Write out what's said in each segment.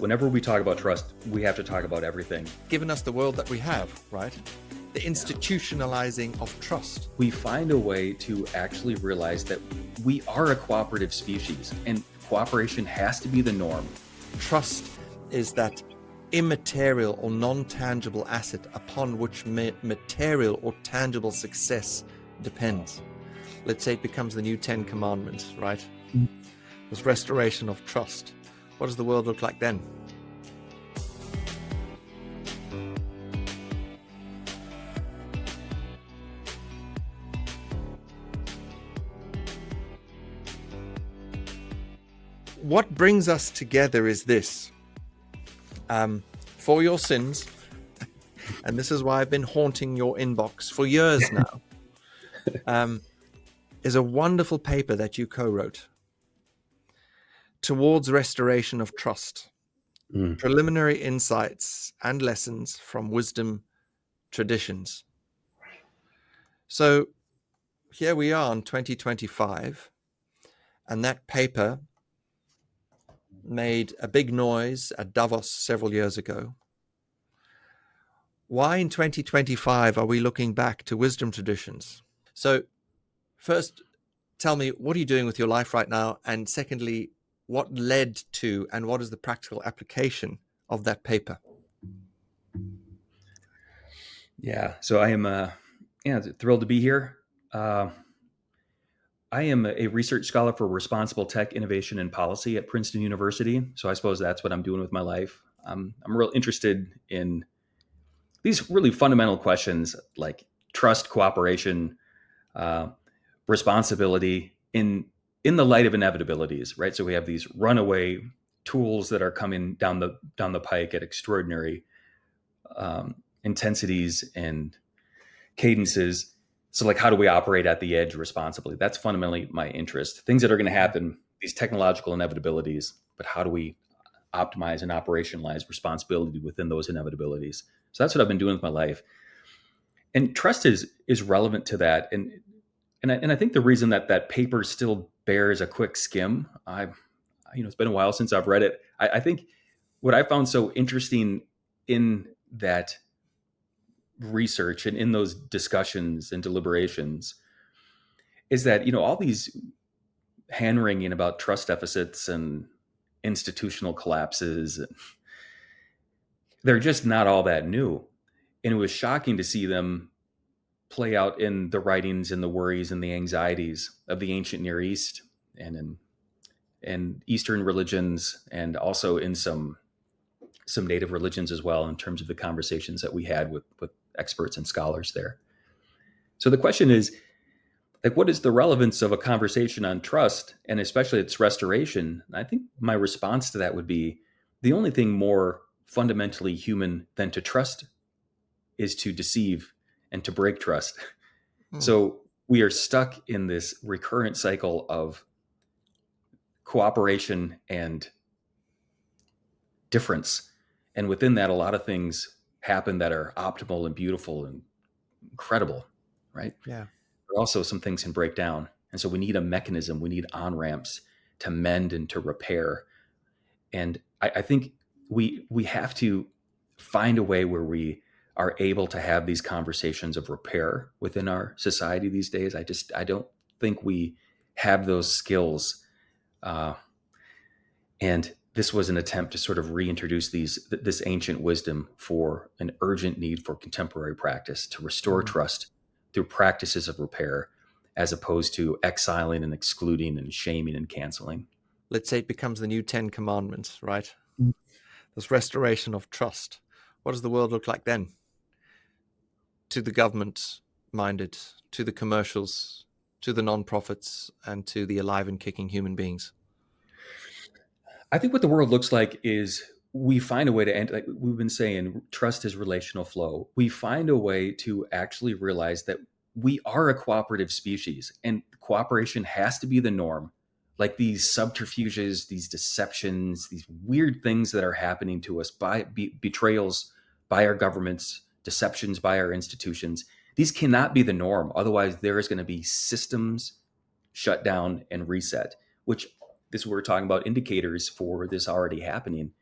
Whenever we talk about trust, we have to talk about everything. Given us the world that we have, right? The institutionalizing of trust. We find a way to actually realize that we are a cooperative species and cooperation has to be the norm. Trust is that immaterial or non-tangible asset upon which material or tangible success depends. Let's say it becomes the new 10 commandments, right? This restoration of trust. What does the world look like then? What brings us together is this. For your sins, and this is why I've been haunting your inbox for years now, is a wonderful paper that you co-wrote. Towards Restoration of Trust. Preliminary Insights and Lessons from Wisdom Traditions. So here we are in 2025, and that paper made a big noise at Davos several years ago. Why in 2025 are we looking back to wisdom traditions? So first, tell me, what are you doing with your life right now? And secondly, what led to and what is the practical application of that paper? Yeah, so I am thrilled to be here. I am a research scholar for responsible tech innovation and policy at Princeton University. So I suppose that's what I'm doing with my life. I'm real interested in these really fundamental questions like trust, cooperation, responsibility in the light of inevitabilities, right? So we have these runaway tools that are coming down the pike at extraordinary intensities and cadences. So like, how do we operate at the edge responsibly? That's fundamentally my interest. Things that are going to happen, these technological inevitabilities, but how do we optimize and operationalize responsibility within those inevitabilities? So that's what I've been doing with my life. And trust is relevant to that. And I think the reason that paper still bears a quick skim, it's been a while since I've read it. I think what I found so interesting in that research and in those discussions and deliberations is that, all these hand wringing about trust deficits and institutional collapses, they're just not all that new. And it was shocking to see them play out in the writings and the worries and the anxieties of the ancient Near East and in Eastern religions, and also in some native religions as well, in terms of the conversations that we had with experts and scholars there. So the question is, like, what is the relevance of a conversation on trust, and especially its restoration? I think my response to that would be, the only thing more fundamentally human than to trust is to deceive and to break trust. So we are stuck in this recurrent cycle of cooperation and difference. And within that, a lot of things happen that are optimal and beautiful and incredible, right? Yeah. But also some things can break down. And so we need a mechanism, we need on-ramps to mend and to repair. And I think we have to find a way where we are able to have these conversations of repair within our society these days. I don't think we have those skills. And this was an attempt to sort of reintroduce this ancient wisdom for an urgent need for contemporary practice to restore trust through practices of repair, as opposed to exiling and excluding and shaming and canceling. Let's say it becomes the new 10 commandments, right? This restoration of trust. What does the world look like then? To the government minded, to the commercials, to the non-profits, and to the alive and kicking human beings? I think what the world looks like is we find a way to end, like we've been saying, trust is relational flow. We find a way to actually realize that we are a cooperative species, and cooperation has to be the norm. Like these subterfuges, these deceptions, these weird things that are happening to us by betrayals by our governments, deceptions by our institutions, these cannot be the norm. Otherwise, there is going to be systems shut down and reset, which this we're talking about indicators for this already happening.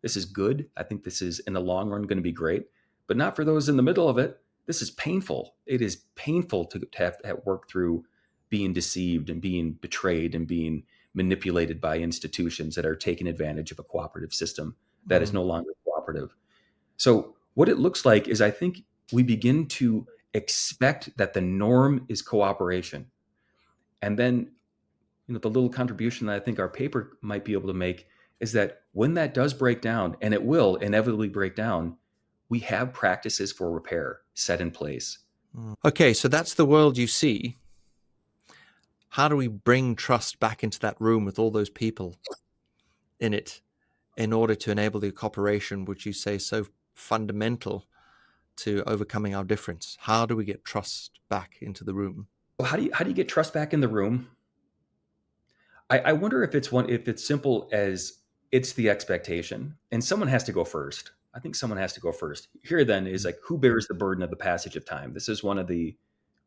This is good. I think this is in the long run going to be great, but not for those in the middle of it. This is painful. It is painful to have work through being deceived and being betrayed and being manipulated by institutions that are taking advantage of a cooperative system that is no longer cooperative. So what it looks like is, I think we begin to expect that the norm is cooperation. And then, the little contribution that I think our paper might be able to make is that when that does break down, and it will inevitably break down, we have practices for repair set in place. Okay, so that's the world you see. How do we bring trust back into that room with all those people in it in order to enable the cooperation, which you say is so fundamental to overcoming our difference? How do we get trust back into the room? Well, how do you get trust back in the room? I wonder if it's simple as it's the expectation, and someone has to go first. I think someone has to go first. Here then is like, who bears the burden of the passage of time? This is one of the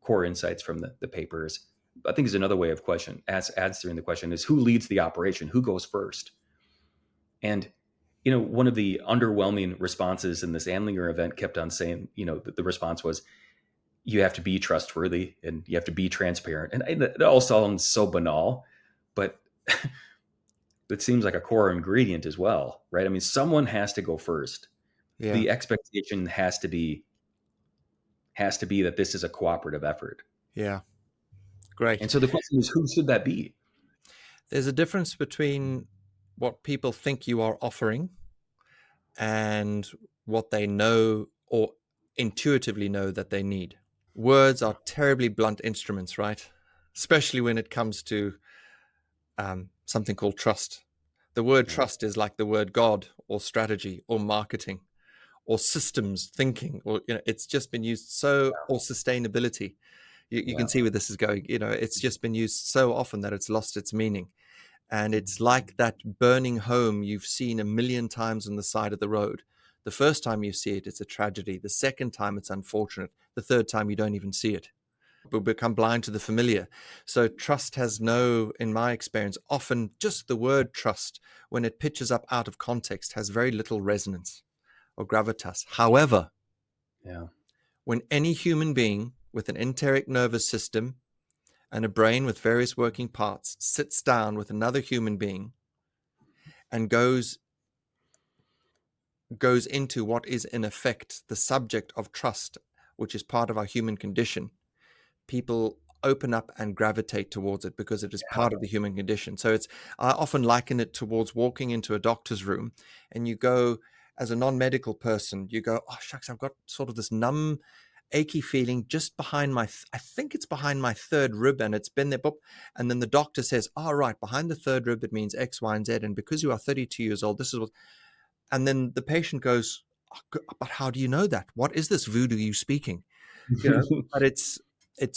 core insights from the papers. I think is another way of answering the question is, who leads the operation? Who goes first? And one of the underwhelming responses in this Andlinger event kept on saying, the response was, you have to be trustworthy and you have to be transparent. And it all sounds so banal, but it seems like a core ingredient as well, right? I mean, someone has to go first. Yeah. The expectation has to be that this is a cooperative effort. Yeah. Great. And so the question is, who should that be? There's a difference between what people think you are offering and what they know or intuitively know that they need. Words are terribly blunt instruments, right? Especially when it comes to something called trust. The word trust is like the word God or strategy or marketing or systems thinking, or it's just been used so, or sustainability. You can see where this is going. It's just been used so often that it's lost its meaning. And it's like that burning home you've seen a million times on the side of the road. The first time you see it, it's a tragedy. The second time, it's unfortunate. The third time, you don't even see it. We become blind to the familiar. So trust has in my experience, often just the word trust, when it pitches up out of context, has very little resonance or gravitas. However, when any human being with an enteric nervous system and a brain with various working parts sits down with another human being and goes into what is in effect the subject of trust, which is part of our human condition, people open up and gravitate towards it because it is part of the human condition. So I often liken it towards walking into a doctor's room, and you go, as a non-medical person, you go, oh shucks, I've got sort of this numb, achy feeling just behind I think it's behind my third rib, and it's been there. And then the doctor says, right, behind the third rib, it means X, Y, and Z. And because you are 32 years old, this is what, and then the patient goes, but how do you know that? What is this voodoo you speaking? But it's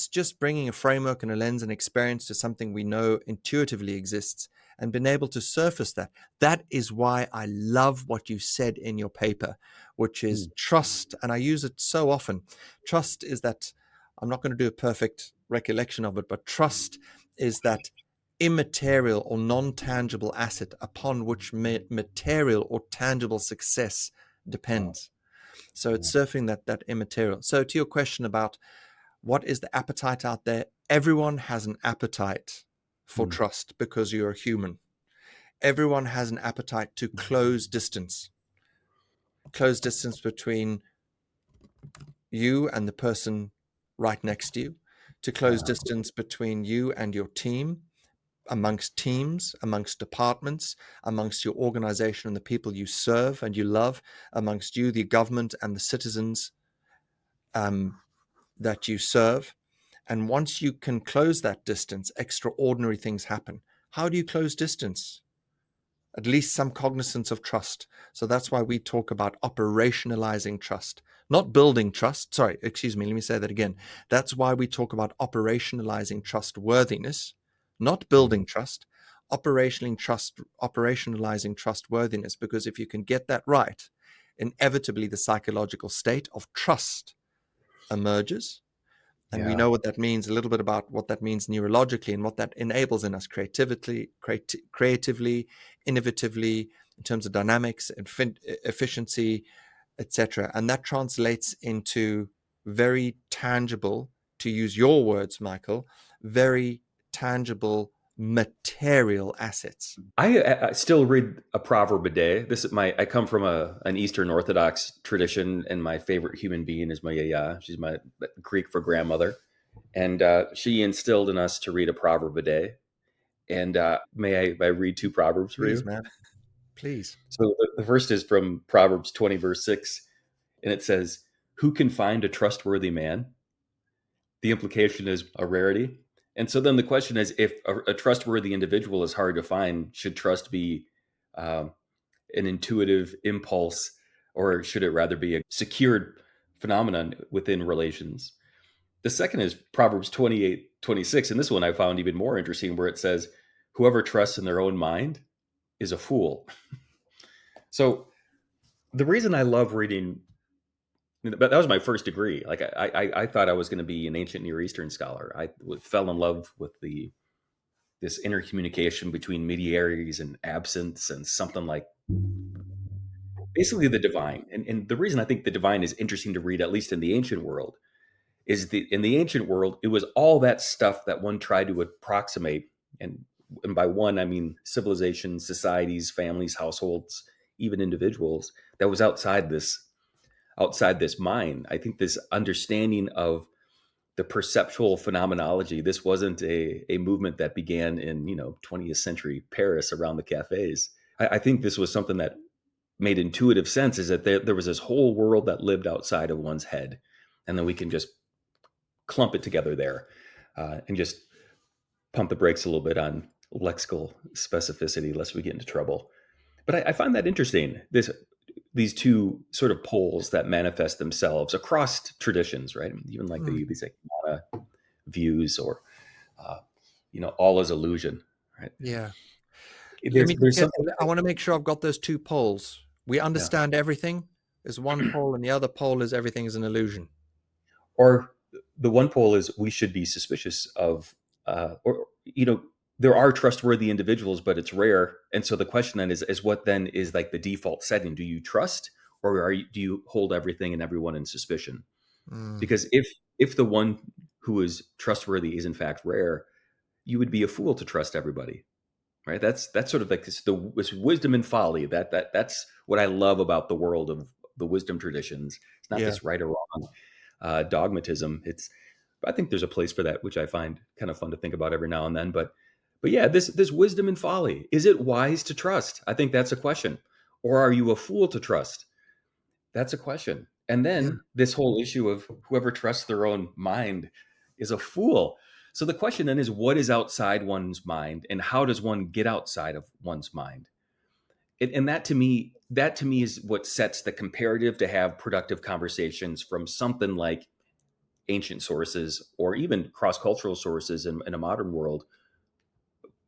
just bringing a framework and a lens and experience to something we know intuitively exists and been able to surface that. That is why I love what you said in your paper, which is trust. And I use it so often. Trust is that, I'm not going to do a perfect recollection of it, but trust is that immaterial or non-tangible asset upon which material or tangible success depends. So it's surfing that immaterial. So to your question about what is the appetite out there? Everyone has an appetite for trust because you're a human. Everyone has an appetite to close distance between you and the person right next to you, to close distance between you and your team, amongst teams, amongst departments, amongst your organization and the people you serve and you love, amongst you, the government, and the citizens that you serve. And once you can close that distance, extraordinary things happen. How do you close distance? At least some cognizance of trust. So that's why we talk about operationalizing trust, not building trust. Sorry, excuse me, let me say that again. That's why we talk about operationalizing trustworthiness, not building trust, operationalizing trustworthiness, because if you can get that right, inevitably the psychological state of trust emerges. And we know what that means, a little bit about what that means neurologically and what that enables in us creatively, innovatively, in terms of dynamics and efficiency, etc. And that translates into very tangible, to use your words, Michael, very tangible material assets. I still read a proverb a day. This is I come from an Eastern Orthodox tradition, and my favorite human being is my yaya. She's my Greek for grandmother, and she instilled in us to read a proverb a day. And may I read two proverbs for Please, you? man. Please. So the first is from Proverbs 20, verse 6, and it says, "Who can find a trustworthy man?" The implication is a rarity. And so then the question is, if a trustworthy individual is hard to find, should trust be um, an intuitive impulse, or should it rather be a secured phenomenon within relations? The second is Proverbs 28:26, and this one I found even more interesting, where it says, "Whoever trusts in their own mind is a fool." So the reason I love reading, but that was my first degree. Like I thought I was going to be an ancient Near Eastern scholar. I fell in love with this intercommunication between mediaries and absence and something like basically the divine. And the reason I think the divine is interesting to read, at least in the ancient world, is in the ancient world, it was all that stuff that one tried to approximate. And by one, I mean civilizations, societies, families, households, even individuals, that was outside this mind. I think this understanding of the perceptual phenomenology, this wasn't a movement that began in 20th century Paris around the cafes. I think this was something that made intuitive sense, is that there was this whole world that lived outside of one's head, and then we can just clump it together there, and just pump the brakes a little bit on lexical specificity lest we get into trouble. But I find that interesting, these two sort of poles that manifest themselves across traditions, right? Even like these like views, or all is illusion, right? Yeah. Let me There's something, I want to make sure I've got those two poles. We yeah. understand everything is one pole, and the other pole is everything is an illusion. Or the one pole is we should be suspicious of, or there are trustworthy individuals, but it's rare. And so the question then is what then is like the default setting? Do you trust, or do you hold everything and everyone in suspicion? Mm, Because if the one who is trustworthy is in fact rare, you would be a fool to trust everybody, right? That's sort of like this wisdom and folly. That's what I love about the world of the wisdom traditions. It's not yeah. this right or wrong dogmatism. I think there's a place for that, which I find kind of fun to think about every now and then. But yeah, this wisdom and folly. Is it wise to trust? I think that's a question. Or are you a fool to trust? That's a question. And Yeah. then this whole issue of whoever trusts their own mind is a fool. So the question then is, what is outside one's mind, and how does one get outside of one's mind? And that to me is what sets the comparative to have productive conversations from something like ancient sources, or even cross-cultural sources in a modern world.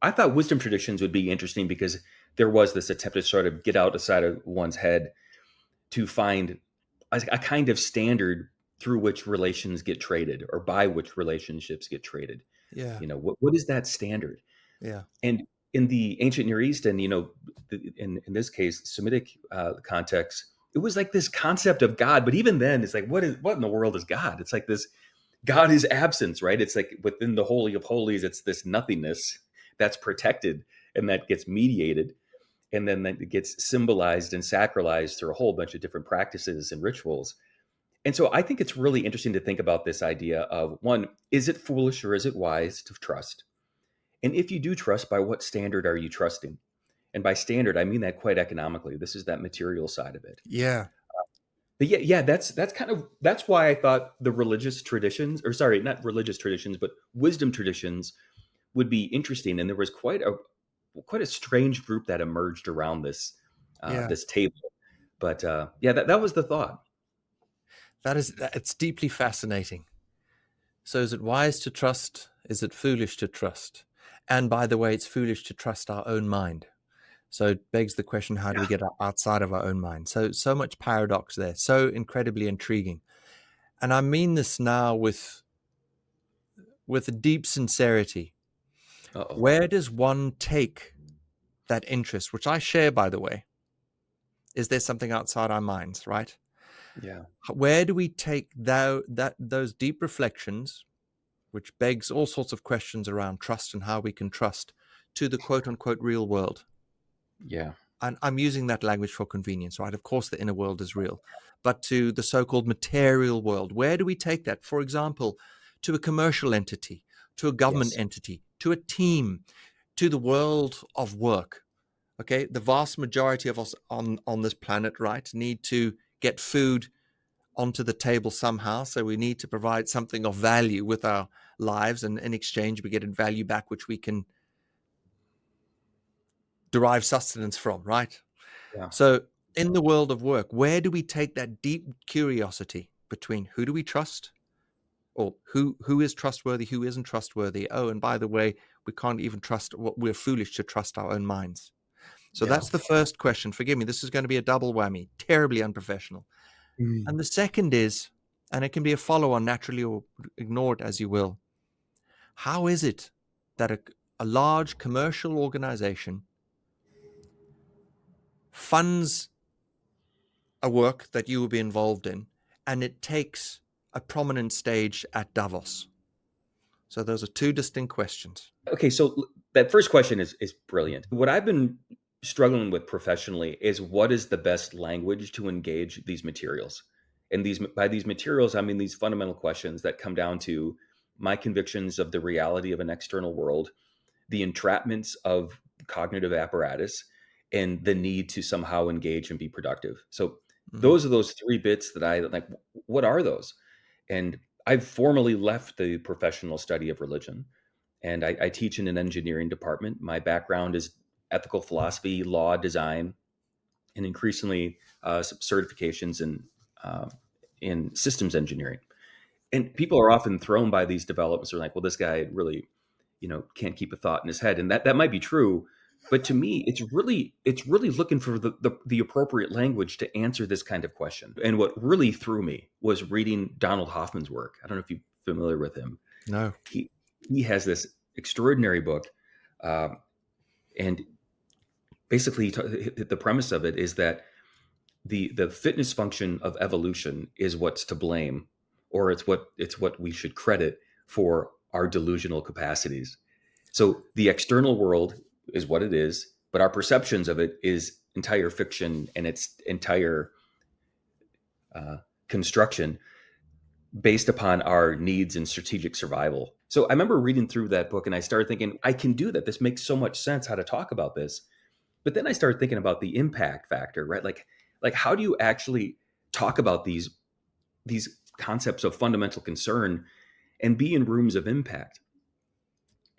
I thought wisdom traditions would be interesting because there was this attempt to sort of get outside of one's head to find a kind of standard through which relations get traded, or by which relationships get traded. Yeah. What is that standard? Yeah. And in the ancient Near East, and in this case Semitic context, it was like this concept of God. But even then, it's like, what in the world is God? It's like this God is absence, right? It's like within the Holy of Holies, it's this nothingness that's protected and that gets mediated, and then that gets symbolized and sacralized through a whole bunch of different practices and rituals. And so I think it's really interesting to think about this idea of, one, is it foolish or is it wise to trust? And if you do trust, by what standard are you trusting? And by standard, I mean that quite economically. This is that material side of it. Yeah. But yeah, that's why I thought the religious traditions, or sorry, not religious traditions, but wisdom traditions would be interesting. And there was quite a strange group that emerged around Yeah. this table. But yeah, that was the thought. It's deeply fascinating. So is it wise to trust? Is it foolish to trust? And by the way, it's foolish to trust our own mind. So it begs the question, how do we get outside of our own mind? So much paradox there, so incredibly intriguing. And I mean this now with a deep sincerity. Uh-oh. Where does one take that interest, which I share, by the way? is there something outside our minds, right? Yeah. Where do we take those deep reflections, which begs all sorts of questions around trust and how we can trust, to the quote unquote real world? Yeah. And I'm using that language for convenience, right? Of course, the inner world is real, but to the so-called material world, where do we take that? For example, to a commercial entity, to a government Yes. entity, to a team, to the world of work. Okay, the vast majority of us on this planet, right, need to get food onto the table somehow. So we need to provide something of value with our lives, and in exchange, we get a value back which we can derive sustenance from, right? Yeah. So in the world of work, where do we take that deep curiosity between who do we trust, or who is trustworthy, who isn't trustworthy? Oh, and by the way, we can't even trust, what we're foolish to trust our own minds. So Yeah. that's the first question. Forgive me, this is going to be a double whammy, terribly unprofessional. Mm. And the second is, and it can be a follow on naturally or ignore it as you will, how is it that a large commercial organization funds a work that you will be involved in, and it takes a prominent stage at Davos? So those are two distinct questions. Okay, so that first question is brilliant. What I've been struggling with professionally is what is the best language to engage these materials. And these by these materials, I mean these fundamental questions that come down to my convictions of the reality of an external world, the entrapments of cognitive apparatus, and the need to somehow engage and be productive. So Mhm. those are those three bits that I like. What are those? And I've formally left the professional study of religion, and I teach in an engineering department. My background is ethical philosophy, law, design, and increasingly some certifications uh, in systems engineering. And people are often thrown by these developments. They're like, "Well, this guy really, can't keep a thought in his head," and that might be true. But to me, it's really looking for the appropriate language to answer this kind of question. And what really threw me was reading Donald Hoffman's work. I don't know if you're familiar with him. No. He has this extraordinary book, um, and basically the premise of it is that the fitness function of evolution is what's to blame, or it's what we should credit for our delusional capacities. So the external world is what it is, but our perceptions of it is entire fiction, and its entire uh, construction based upon our needs and strategic survival. So I remember reading through that book and I started thinking, I can do that. This makes so much sense how to talk about this. But then I started thinking about the impact factor, right? Like how do you actually talk about these concepts of fundamental concern and be in rooms of impact?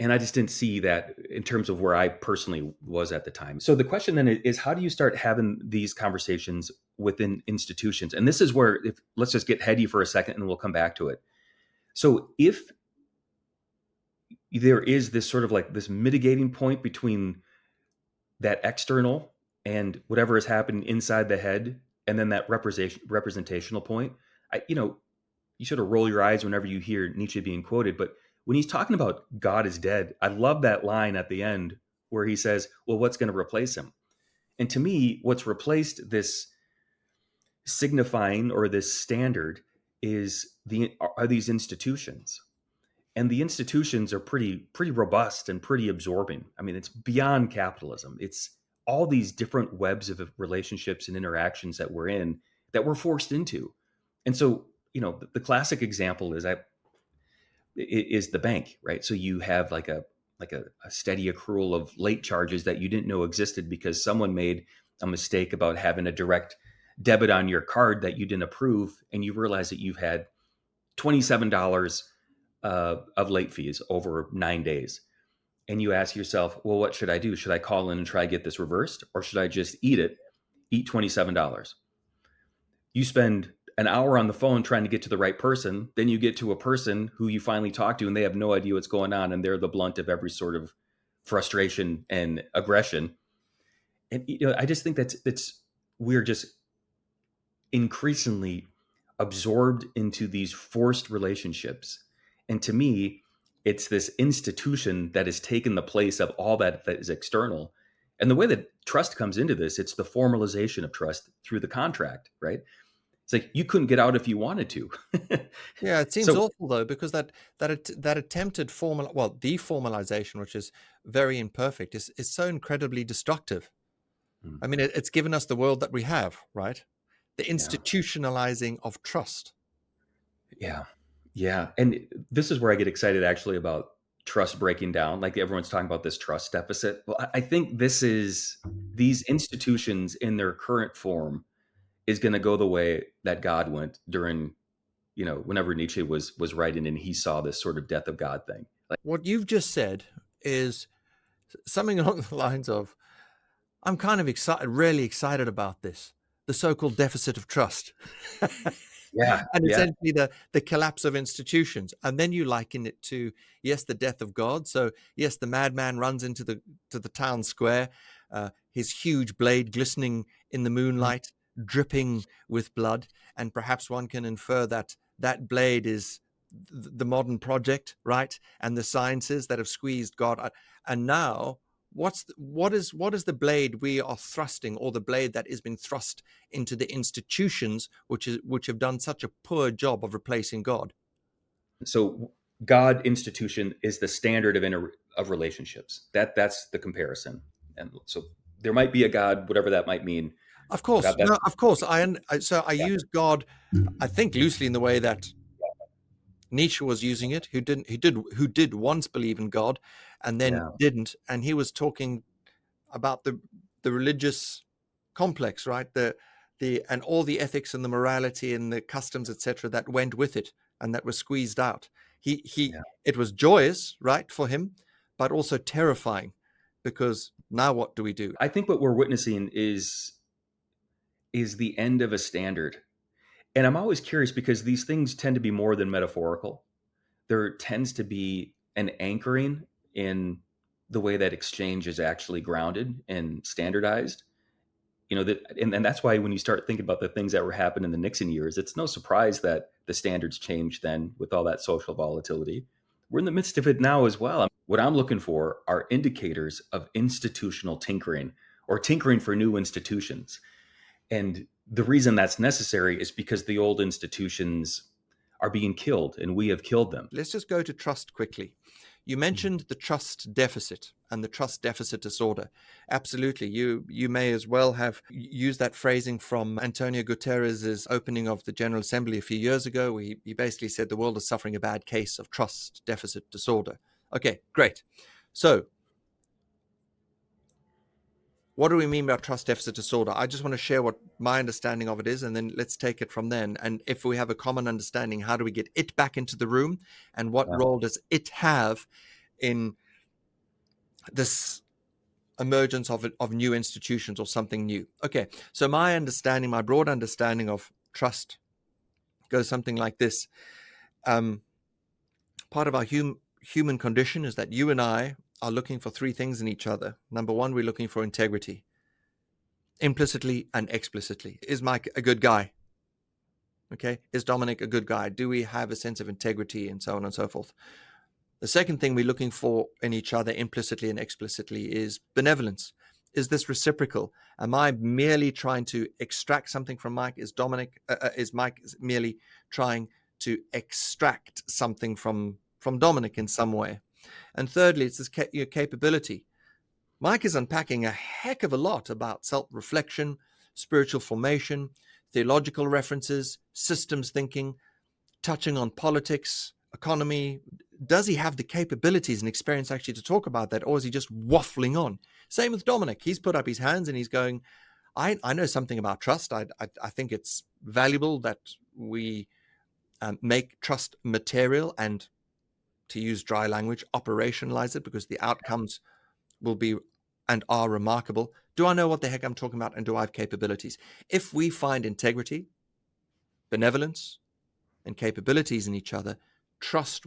And I just didn't see that in terms of where I personally was at the time. So the question then is, how do you start having these conversations within institutions? And this is where, if let's just get heady for a second and we'll come back to it. So if there is this sort of like this mitigating point between that external and whatever is happening inside the head, and then that representational point, you sort of roll your eyes whenever you hear Nietzsche being quoted. But when he's talking about God is dead, I love that line at the end where he says, well, what's going to replace him? And to me, what's replaced this signifying or this standard are these institutions. And the institutions are pretty robust and pretty absorbing. I mean, it's beyond capitalism. It's all these different webs of relationships and interactions that we're in, that we're forced into. And so, the classic example is the bank, right? So you have like a steady accrual of late charges that you didn't know existed because someone made a mistake about having a direct debit on your card that you didn't approve, and you realize that you've had $27 of late fees over 9 days. And you ask yourself, well, what should I do? Should I call in and try to get this reversed, or should I just eat $27? You spend an hour on the phone trying to get to the right person. Then you get to a person who you finally talk to and they have no idea what's going on. And they're the blunt of every sort of frustration and aggression. And, I just think we're just increasingly absorbed into these forced relationships. And to me, it's this institution that has taken the place of all that is external. And the way that trust comes into this, it's the formalization of trust through the contract, right? It's like you couldn't get out if you wanted to. Yeah, it seems So awful though, because that attempted deformalization, which is very imperfect, is so incredibly destructive. I mean, it's given us the world that we have, right? The yeah, institutionalizing of trust. yeah, yeah. And this is where I get excited actually about trust breaking down. Like everyone's talking about this trust deficit. Well, I think this is these institutions in their current form is going to go the way that God went during, whenever Nietzsche was writing and he saw this sort of death of God thing. Like, What you've just said is something along the lines of, I'm kind of excited, really excited about this, the so-called deficit of trust. yeah, And yeah, essentially the collapse of institutions. And then you liken it to, yes, the death of God. So yes, the madman runs into the town square, his huge blade glistening in the mhm, moonlight, dripping with blood. And perhaps one can infer that that blade is the modern project, right? And the sciences that have squeezed God. And now what is the blade we are thrusting, or the blade that has been thrust into the institutions which have done such a poor job of replacing God? so God institution is the standard of relationships. That's the comparison. And so there might be a God, whatever that might mean. Of course, God, that's no, of course. I yeah, use God, I think, loosely in the way that Nietzsche was using it, who did once believe in God, and then yeah, didn't, and he was talking about the religious complex, right? The and all the ethics and the morality and the customs, etc., that went with it and that was squeezed out. He yeah. It was joyous, right, for him, but also terrifying, because now what do we do? I think what we're witnessing is the end of a standard. And I'm always curious because these things tend to be more than metaphorical. There tends to be an anchoring in the way that exchange is actually grounded and standardized. And that's why when you start thinking about the things that were happening in the Nixon years, it's no surprise that the standards changed then with all that social volatility. We're in the midst of it now as well. What I'm looking for are indicators of institutional tinkering or tinkering for new institutions. And the reason that's necessary is because the old institutions are being killed and we have killed them. Let's just go to trust quickly. You mentioned the trust deficit and the trust deficit disorder. Absolutely. You may as well have used that phrasing from Antonio Guterres' opening of the General Assembly a few years ago. He basically said the world is suffering a bad case of trust deficit disorder. Okay, great. So what do we mean by trust deficit disorder? I just want to share what my understanding of it is, and then let's take it from then. And if we have a common understanding, how do we get it back into the room, and what Yeah. role does it have in this emergence of new institutions or something new? Okay, so my broad understanding of trust goes something like this. Part of our human condition is that you and I are looking for three things in each other. Number one, we're looking for integrity, implicitly and explicitly. Is Mike a good guy? Okay. Is Dominic a good guy? Do we have a sense of integrity, and so on and so forth? The second thing we're looking for in each other, implicitly and explicitly, is benevolence. Is this reciprocal? Am I merely trying to extract something from Mike? Is Mike merely trying to extract something from Dominic in some way? And thirdly, it's this your capability. Mike is unpacking a heck of a lot about self-reflection, spiritual formation, theological references, systems thinking, touching on politics, economy. Does he have the capabilities and experience actually to talk about that, or is he just waffling on? Same with Dominic. He's put up his hands and he's going, I know something about trust. I think it's valuable that we make trust material and, to use dry language, operationalize it, because the outcomes will be and are remarkable. Do I know what the heck I'm talking about, and do I have capabilities? If we find integrity, benevolence, and capabilities in each other, trust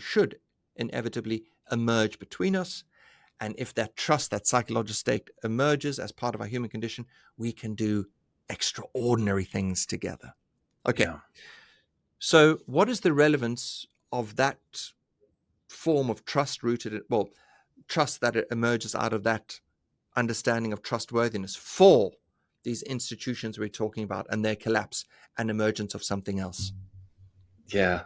should inevitably emerge between us. And if that trust, that psychological state, emerges as part of our human condition, we can do extraordinary things together. Okay, Yeah. so what is the relevance of that form of trust trust that it emerges out of that understanding of trustworthiness for these institutions we're talking about and their collapse and emergence of something else. Yeah.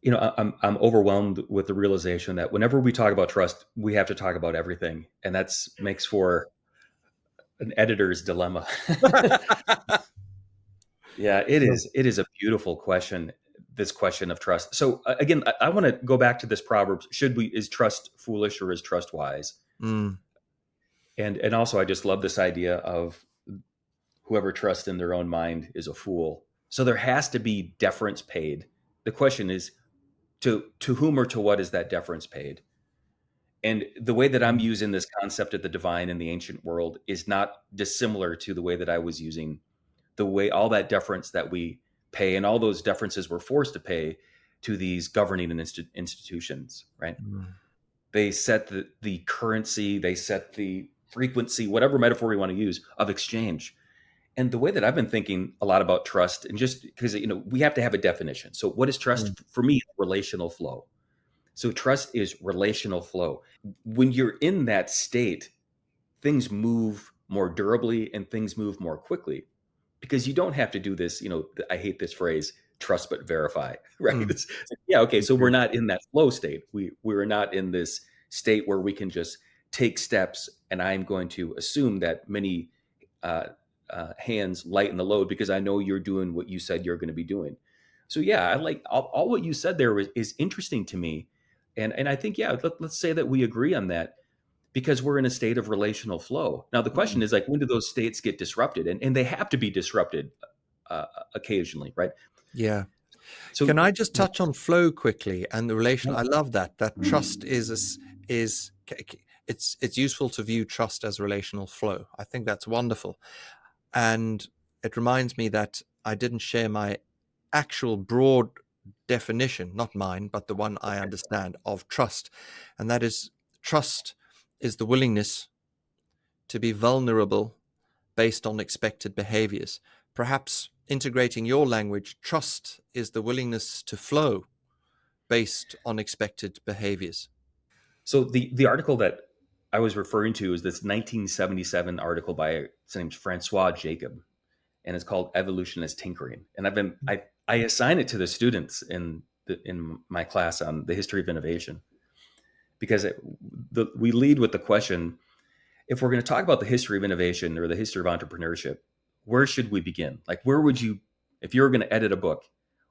I'm overwhelmed with the realization that whenever we talk about trust, we have to talk about everything, and that's makes for an editor's dilemma. Yeah, it Yeah. is. It is a beautiful question. This question of trust. So again, I want to go back to this proverb: is trust foolish or is trust wise? Mm, And also, I just love this idea of whoever trusts in their own mind is a fool. So there has to be deference paid. The question is, to whom or to what is that deference paid? And the way that I'm mm, using this concept of the divine in the ancient world is not dissimilar to the way that I was using the way all that deference that we pay and all those deferences we're forced to pay to these governing institutions, right? mm, They set the currency, they set the frequency, whatever metaphor we want to use, of exchange. And the way that I've been thinking a lot about trust, and just because we have to have a definition. So, what is mm, trust for me? Relational flow. So, trust is relational flow. When you're in that state, things move more durably and things move more quickly because you don't have to do this. I hate this phrase, trust but verify, right? mm. Yeah, okay. So we're Agreed. not in that flow state. We're not in this state where we can just take steps, and I'm going to assume that many uh, hands lighten the load because I know you're doing what you said you're going to be doing. So yeah, I like all what you said there is interesting to me, and I think yeah, let's say that we agree on that because we're in a state of relational flow. Now the question Mm. is like, when do those states get disrupted? And they have to be disrupted occasionally, right? Yeah. So Can I just yeah, touch on flow quickly and the relational? I love that. That trust it's useful to view trust as relational flow. I think that's wonderful. And it reminds me that I didn't share my actual broad definition, not mine, but the one I understand of trust. And that is trust is the willingness to be vulnerable based on expected behaviors. Perhaps integrating your language, trust is the willingness to flow based on expected behaviors. so the article that I was referring to is this 1977 article by his name's Francois Jacob, and it's called Evolution as Tinkering. And I assign it to the students in my class on the history of innovation because we lead with the question: if we're going to talk about the history of innovation or the history of entrepreneurship, where should we begin? Like, where would you, if you were going to edit a book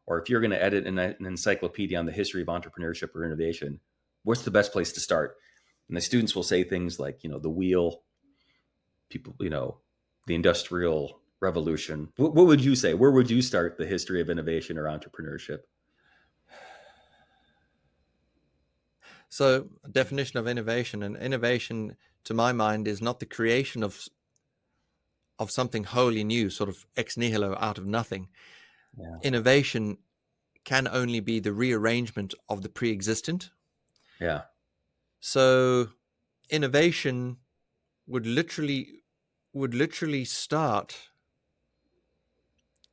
or if you're going to edit an encyclopedia on the history of entrepreneurship or innovation, what's the best place to start? And the students will say things like, the wheel, people, the industrial revolution. What would you say? Where would you start the history of innovation or entrepreneurship? So, a definition of innovation, and innovation, to my mind, is not the creation of something wholly new, sort of ex nihilo, out of nothing. Yeah. Innovation can only be the rearrangement of the pre-existent. Yeah. So, innovation would literally start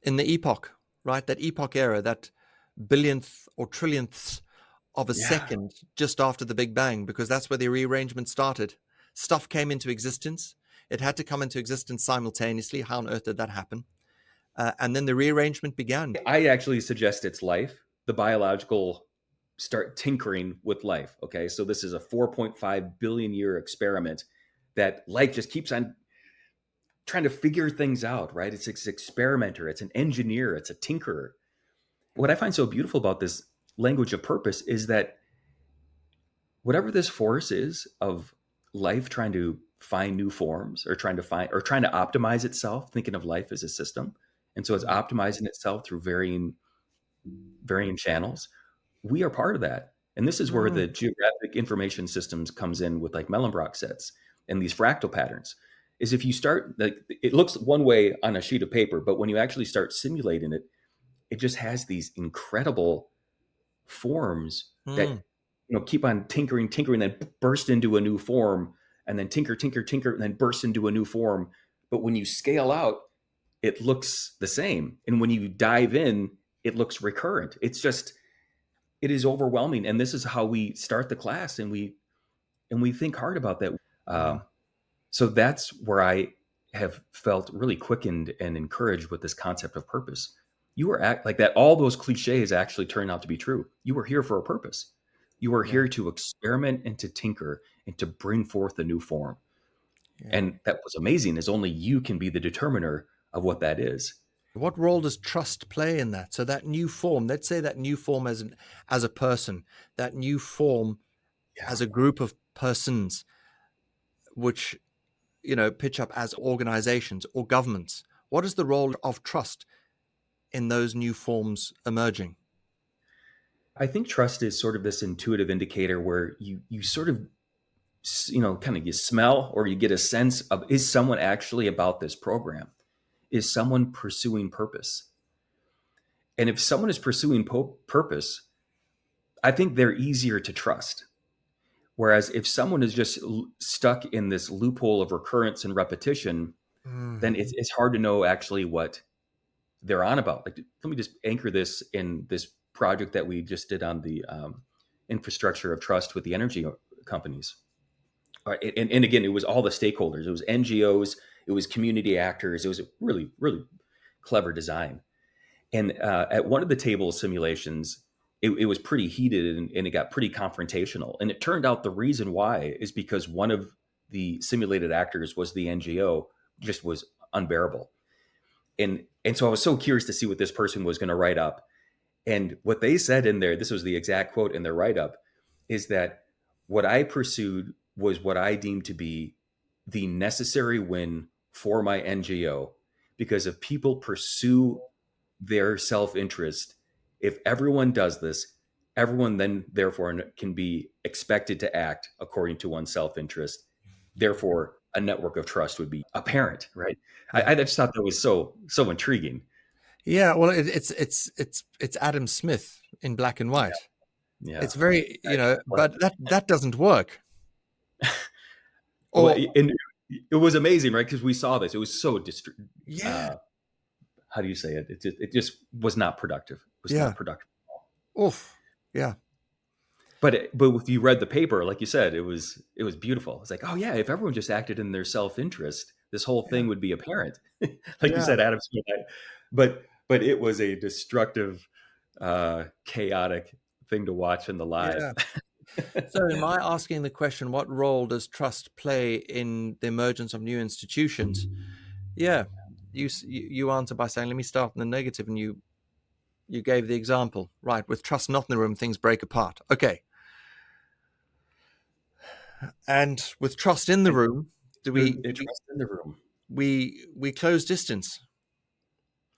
in the epoch, right? That epoch era, that billionth or trillionths of a Yeah. second just after the Big Bang, because that's where the rearrangement started. Stuff came into existence. It had to come into existence simultaneously. How on earth did that happen? And then the rearrangement began. I actually suggest it's life. The biological start tinkering with life. Okay. So this is a 4.5 billion year experiment that life just keeps on trying to figure things out, right? It's an experimenter, it's an engineer, it's a tinkerer. What I find so beautiful about this language of purpose is that whatever this force is of life trying to find new forms or trying to optimize itself, thinking of life as a system. And so it's optimizing itself through varying channels. We are part of that. And this is where Mm, the geographic information systems comes in with like Mellenbrock sets and these fractal patterns. Is if you start like it looks one way on a sheet of paper, but when you actually start simulating it, it just has these incredible forms mm, that keep on tinkering, then burst into a new form, and then tinker, and then burst into a new form. But when you scale out, it looks the same, and when you dive in, it looks recurrent. It is overwhelming, and this is how we start the class, and we think hard about that. mm. So that's where I have felt really quickened and encouraged with this concept of purpose. You were act like that. All those cliches actually turned out to be true. You were here for a purpose. You were Yeah. here to experiment and to tinker and to bring forth a new form. Yeah. And that was amazing, is only you can be the determiner of what that is. What role does trust play in that? So that new form, let's say that new form as a person, that new form Yeah. as a group of persons, which pitch up as organizations or governments. What is the role of trust in those new forms emerging? I think trust is sort of this intuitive indicator where you sort of kind of you smell or you get a sense of, is someone actually about this program? Is someone pursuing purpose? And if someone is pursuing purpose, I think they're easier to trust. Whereas if someone is just stuck in this loophole of recurrence and repetition, Mm. then it's hard to know actually what they're on about. Like, let me just anchor this in this project that we just did on the infrastructure of trust with the energy companies. All right, and again, it was all the stakeholders. It was NGOs, it was community actors. It was a really, really clever design. And at one of the table simulations, it was pretty heated and it got pretty confrontational. And it turned out the reason why is because one of the simulated actors was the NGO, just was unbearable. And so I was so curious to see what this person was going to write up. And what they said in there, this was the exact quote in their write up, is that what I pursued was what I deemed to be the necessary win for my NGO. Because if people pursue their self interest, if everyone does this, everyone then therefore can be expected to act according to one's self interest. Therefore, a network of trust would be apparent, right? Yeah. I just thought that was so intriguing. Yeah. Well, it's Adam Smith in black and white. Yeah. It's very, Well, but that doesn't work. well, Or and it was amazing, right? Because we saw this. It was so yeah, uh, how do you say it? It just was not productive. It was yeah. not productive. Oof. Yeah. But if you read the paper, like you said, it was beautiful. It's like, oh yeah, if everyone just acted in their self interest, this whole Yeah. thing would be apparent. Like you Yeah. said, Adam Smith. But it was a destructive, chaotic thing to watch in the live. Yeah. So, in my asking the question, what role does trust play in the emergence of new institutions? Yeah, you answer by saying, "Let me start in the negative," and you gave the example, right? With trust not in the room, things break apart. Okay, and with trust in the And room, do trust in the room. we close distance,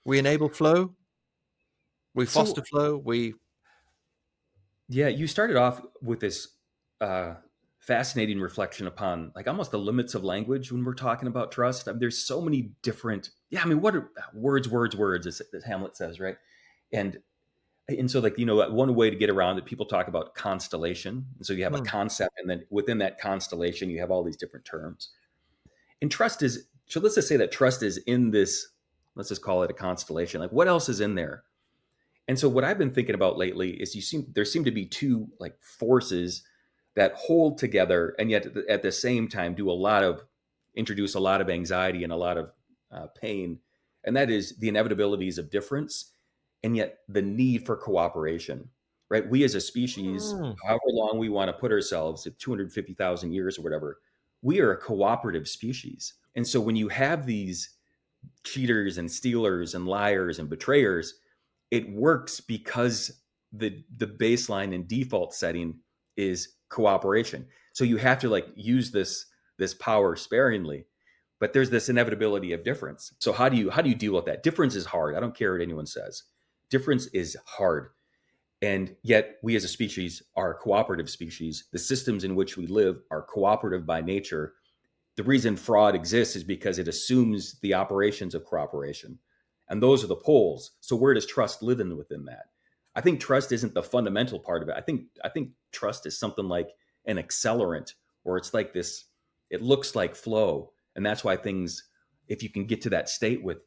we enable flow, we foster So flow, we yeah, you started off with this uh, fascinating reflection upon like almost the limits of language when we're talking about trust. I mean, there's so many different. Yeah, I mean, what are words, as Hamlet says, right? And and so like one way to get around it, people talk about constellation. And so you have a hmm, concept, and then within that constellation, you have all these different terms. And trust is so. Let's just say that trust is in this. Let's just call it a constellation. Like what else is in there? And so what I've been thinking about lately is there seem to be two like forces that hold together and yet at the same time introduce a lot of anxiety and a lot of pain. And that is the inevitabilities of difference and yet the need for cooperation, right? We as a species, hmm, however long we want to put ourselves at 250,000 years or whatever, we are a cooperative species. And so when you have these cheaters and stealers and liars and betrayers, it works because the baseline and default setting is cooperation. So you have to like use this power sparingly, but there's this inevitability of difference. So how do you deal with that? Difference is hard. I don't care what anyone says. Difference is hard. And yet we as a species are a cooperative species. The systems in which we live are cooperative by nature. The reason fraud exists is because it assumes the operations of cooperation. And those are the poles. So where does trust live within that? I think trust isn't the fundamental part of it. I think trust is something like an accelerant, or it's like this, it looks like flow. And that's why things, if you can get to that state with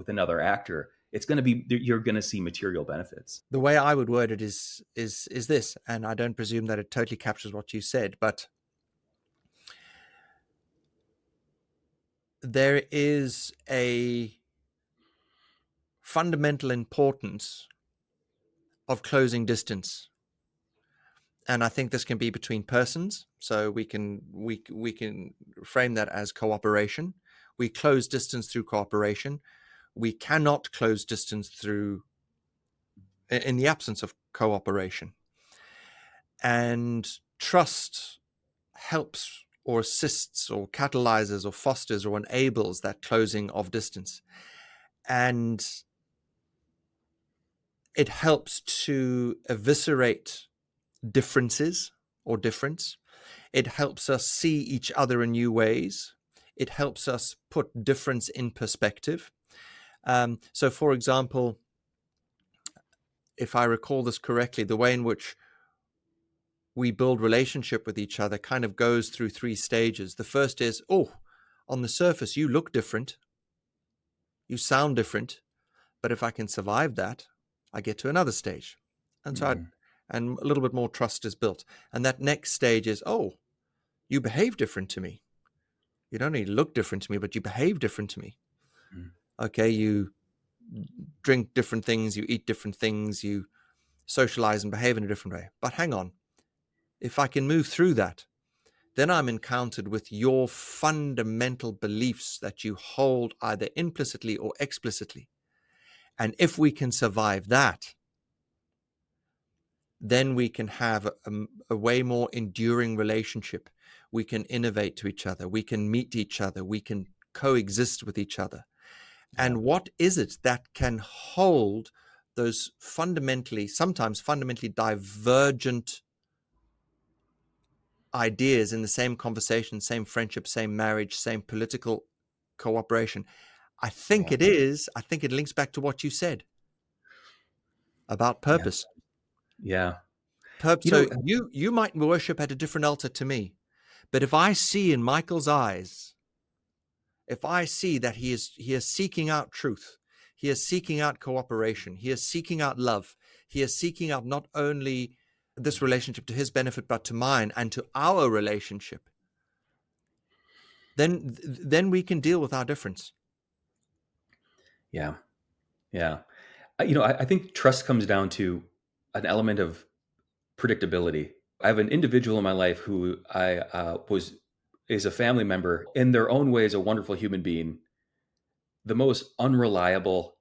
another actor, it's going to be, you're going to see material benefits. the way I would word it is this, and I don't presume that it totally captures what you said, but there is a fundamental importance of closing distance, and I think this can be between persons. So we can frame that as cooperation. We close distance through cooperation. We cannot close distance through in the absence of cooperation. And trust helps or assists or catalyzes or fosters or enables that closing of distance. And it helps to eviscerate differences or difference. It helps us see each other in new ways. It helps us put difference in perspective. So, for example, if I recall this correctly, the way in which we build relationship with each other kind of goes through three stages. The first is, oh, on the surface, you look different. You sound different. But if I can survive that, I get to another stage. And so and a little bit more trust is built. And that next stage is, oh, you behave different to me. You don't only look different to me, but you behave different to me. Okay, you drink different things, you eat different things, you socialize and behave in a different way. But hang on, if I can move through that, then I'm encountered with your fundamental beliefs that you hold either implicitly or explicitly. And if we can survive that, then we can have a way more enduring relationship. We can innovate to each other. We can meet each other. We can coexist with each other. And what is it that can hold those sometimes fundamentally divergent ideas in the same conversation, same friendship, same marriage, same political cooperation? I think it links back to what you said about purpose. Yeah. So you might worship at a different altar to me, but if I see in Michael's eyes, if I see that he is seeking out truth, he is seeking out cooperation, he is seeking out love, he is seeking out not only this relationship to his benefit, but to mine and to our relationship, then we can deal with our difference. Yeah. Yeah. I think trust comes down to an element of predictability. I have an individual in my life who is a family member, in their own way is a wonderful human being, the most unreliable.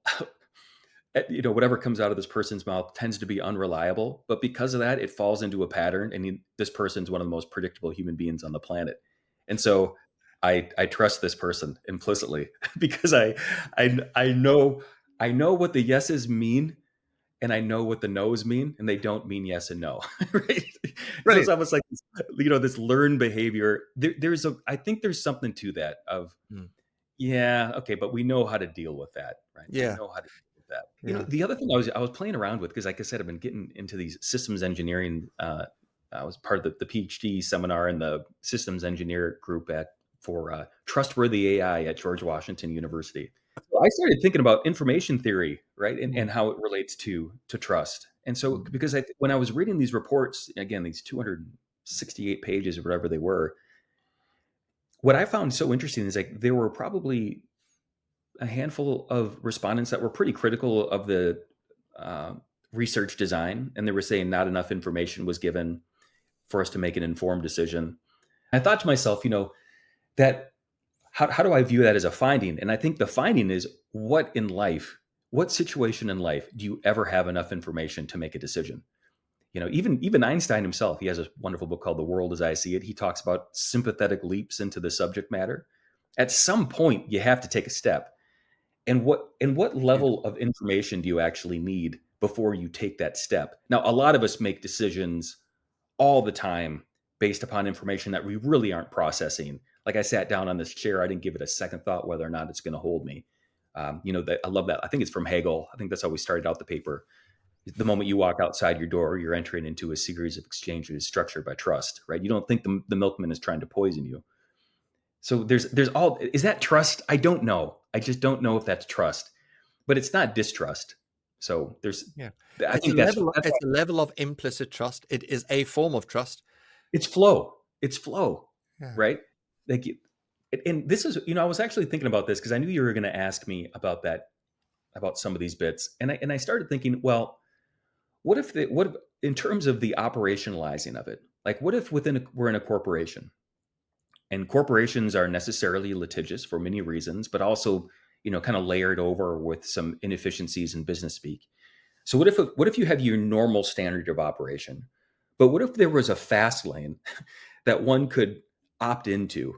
Whatever comes out of this person's mouth tends to be unreliable, but because of that, it falls into a pattern. And this person's one of the most predictable human beings on the planet. And so I trust this person implicitly because I know what the yeses mean, and I know what the no's mean, and they don't mean yes and no. Right? So it's almost like this learned behavior. I think there's something to that of, yeah, okay, but we know how to deal with that, right? Yeah. We know how to deal with that. The other thing I was playing around with, because like I said, I've been getting into these systems engineering. I was part of the PhD seminar in the systems engineer group for trustworthy AI at George Washington University. So I started thinking about information theory, right, and how it relates to trust. And so, because when I was reading these reports, again, these 268 pages or whatever they were, what I found so interesting is like there were probably a handful of respondents that were pretty critical of the research design, and they were saying not enough information was given for us to make an informed decision. I thought to myself, that how do I view that as a finding? And I think the finding is, what situation in life do you ever have enough information to make a decision? Even Einstein himself, he has a wonderful book called The World as I See It. He talks about sympathetic leaps into the subject matter. At some point, you have to take a step. And what level of information do you actually need before you take that step? Now, a lot of us make decisions all the time based upon information that we really aren't processing. Like I sat down on this chair, I didn't give it a second thought whether or not it's going to hold me. I love that. I think it's from Hegel. I think that's how we started out the paper. The moment you walk outside your door, you're entering into a series of exchanges structured by trust, right? You don't think the milkman is trying to poison you. So there's is that trust? I don't know. I just don't know if that's trust, but it's not distrust. So I think that's a level of implicit trust. It is a form of trust. It's flow, Yeah. right? Like And this is, I was actually thinking about this because I knew you were going to ask me about that, about some of these bits, and I started thinking, well, what if in terms of the operationalizing of it, like what if we're in a corporation, and corporations are necessarily litigious for many reasons, but also, kind of layered over with some inefficiencies in business speak. So what if you have your normal standard of operation, but what if there was a fast lane that one could opt into,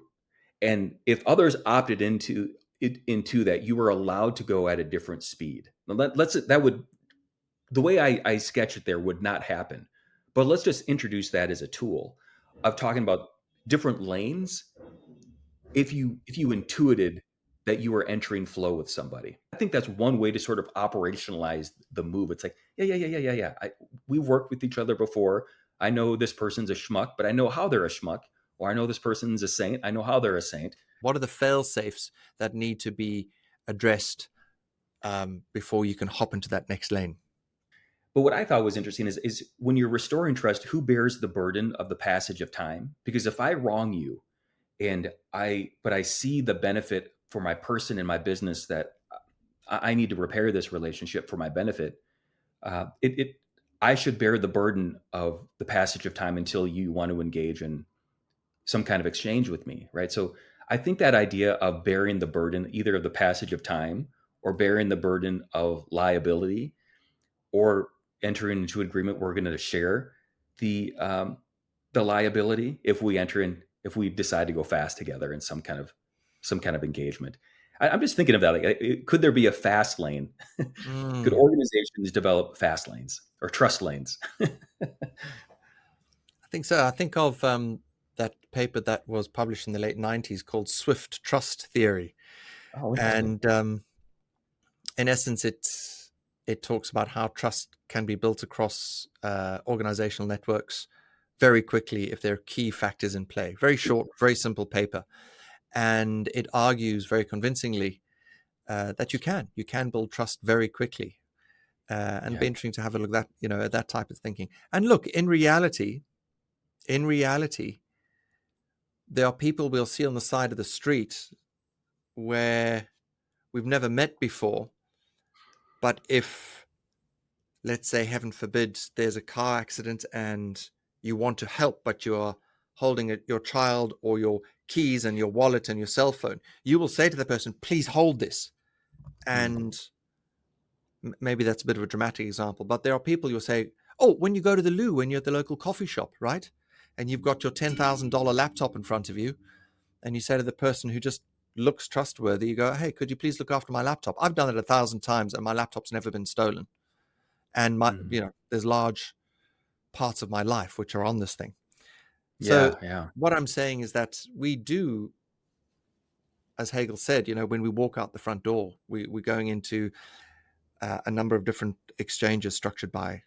and if others opted into that, you were allowed to go at a different speed. Now, that would, the way I sketch it there, would not happen. But let's just introduce that as a tool of talking about different lanes. If you intuited that you were entering flow with somebody, I think that's one way to sort of operationalize the move. It's like, yeah. We've worked with each other before. I know this person's a schmuck, but I know how they're a schmuck. Or I know this person's a saint. I know how they're a saint. What are the fail safes that need to be addressed before you can hop into that next lane? But what I thought was interesting is when you're restoring trust, who bears the burden of the passage of time? Because if I wrong you, but I see the benefit for my person and my business, that I need to repair this relationship for my benefit, it I should bear the burden of the passage of time until you want to engage in some kind of exchange with me, right? So I think that idea of bearing the burden, either of the passage of time or bearing the burden of liability, or entering into an agreement where we're going to share the liability if we decide to go fast together in some kind of engagement. I'm just thinking of that. Like, could there be a fast lane? Could Mm, organizations develop fast lanes or trust lanes? I think so. I think of that paper that was published in the late 90s called Swift Trust Theory. Oh, interesting. And in essence, it talks about how trust can be built across organizational networks very quickly if there are key factors in play. Very short, very simple paper. And it argues very convincingly that you can build trust very quickly. And it'd be Yeah. interesting to have a look at that, at that type of thinking. And look, in reality, there are people we'll see on the side of the street where we've never met before, but if, let's say, heaven forbid, there's a car accident and you want to help, but you are holding your child or your keys and your wallet and your cell phone, you will say to the person, please hold this. Mm. And maybe that's a bit of a dramatic example, but there are people you'll say, oh, when you go to the loo, when you're at the local coffee shop, right? And you've got your $10,000 laptop in front of you, and you say to the person who just looks trustworthy, you go, hey, could you please look after my laptop? I've done it 1,000 times and my laptop's never been stolen. And Mhm. there's large parts of my life which are on this thing. So Yeah, yeah. what I'm saying is that we do, as Hegel said, when we walk out the front door, we're going into a number of different exchanges structured by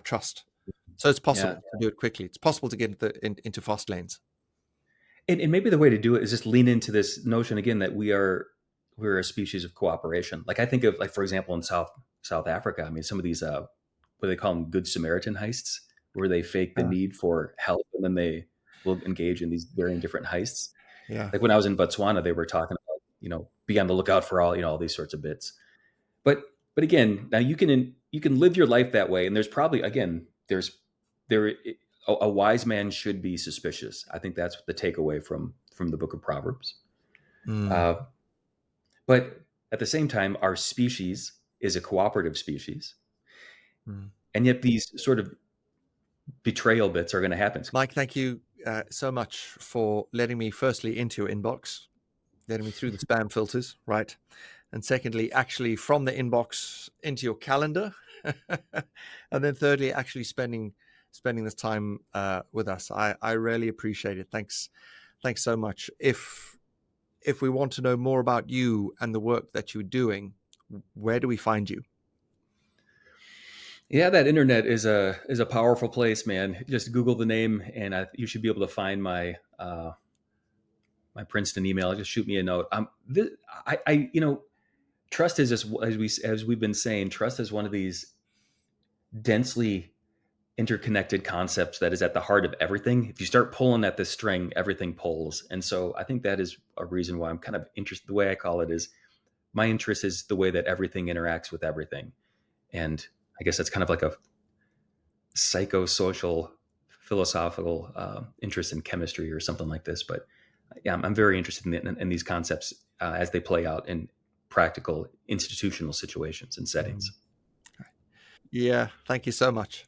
trust. So it's Yeah. possible to do it quickly. It's possible to get into fast lanes. And maybe the way to do it is just lean into this notion again that we're a species of cooperation. Like I think of, like, for example, in South Africa, I mean, some of these what do they call them, Good Samaritan heists, where they fake the Uh, need for help and then they will engage in these varying different heists. yeah. Like when I was in Botswana, they were talking about, be on the lookout for all these sorts of bits. But again, now you can live your life that way, and there's probably, again, there a wise man should be suspicious. I think that's the takeaway from the book of Proverbs. Mm, Uh, but at the same time, our species is a cooperative species, mm. and yet these sort of betrayal bits are going to happen. Mike, thank you so much for letting me firstly into your inbox, letting me through the spam filters, right? And secondly, actually from the inbox into your calendar. And then thirdly, actually spending this time with us. I really appreciate it. Thanks so much. If we want to know more about you and the work that you're doing, where do we find you? Yeah, that internet is a powerful place, man. Just Google the name, and you should be able to find my Princeton email. Just shoot me a note. Trust is just, as we've been saying, trust is one of these densely interconnected concept that is at the heart of everything. If you start pulling at this string, everything pulls. And so I think that is a reason why I'm kind of interested. The way I call it is my interest is the way that everything interacts with everything. And I guess that's kind of like a psychosocial, philosophical interest in chemistry or something like this. But yeah, I'm very interested in these concepts as they play out in practical institutional situations and settings. Yeah, thank you so much.